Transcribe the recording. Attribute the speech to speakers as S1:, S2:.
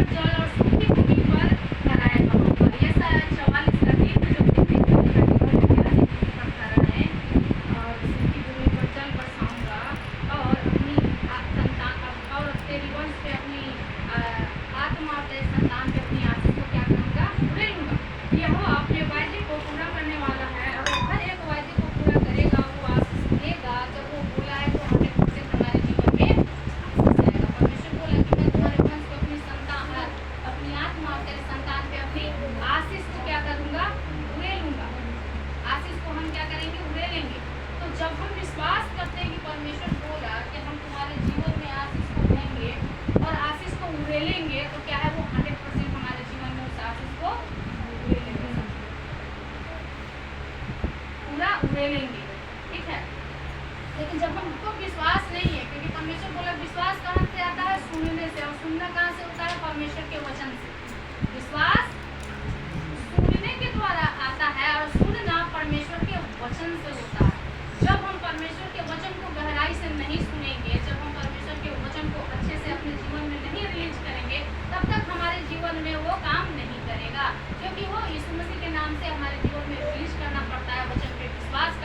S1: निर्मल जल और सूखी भूमि पर कराएगा होगा। ये 44 का दिन जो कर रहा है, और सूखी भूमि पर जल बरसाऊंगा और अपनी संतान और तेरी वंश पे अपनी आत्मा और तेरे संतान पे अपनी आशीष को क्या करूंगा, उड़ेलूंगा। यहोवा अपने वायदे को पूरा करने वाला है और वो हर एक वायदे को पूरा करेगा। वो आशीष देगा, जब वो बोला है तो 100% हमारे जीवन में आशीष आएगा। परमेश्वर बोला कि मैं तुम्हारे वंश को अपनी संतान अपनी आत्मा और तेरे संतान पे अपनी आशीष को क्या करूंगा, उड़ेलूंगा। आशीष को हम क्या करेंगे, उड़ेलेंगे। तो जब हम विश्वास करते हैं कि परमेश्वर बोला कि हम तुम्हारे जीवन में आशीष को देंगे और आशीष को उड़ेलेंगे, तो क्या है, वो 100% हमारे जीवन में उस आशीष को उड़ेलेंगे, पूरा उड़ेलेंगे। ठीक है, लेकिन जब हमको विश्वास नहीं है, क्योंकि परमेश्वर बोला विश्वास कहाँ से आता है, सुनने से, और सुनना कहाँ से होता है, परमेश्वर के वचन से। विश्वास सुनने के द्वारा आता है और सुनना परमेश्वर के वचन से होता है। जब हम परमेश्वर के वचन को गहराई से नहीं सुनेंगे, जब हम परमेश्वर के वचन को अच्छे से अपने जीवन में नहीं रिलीज करेंगे, तब तक हमारे जीवन में वो काम नहीं करेगा, क्योंकि वो यीशु मसीह के नाम से हमारे जीवन में रिलीज करना पड़ता है, वचन पे विश्वास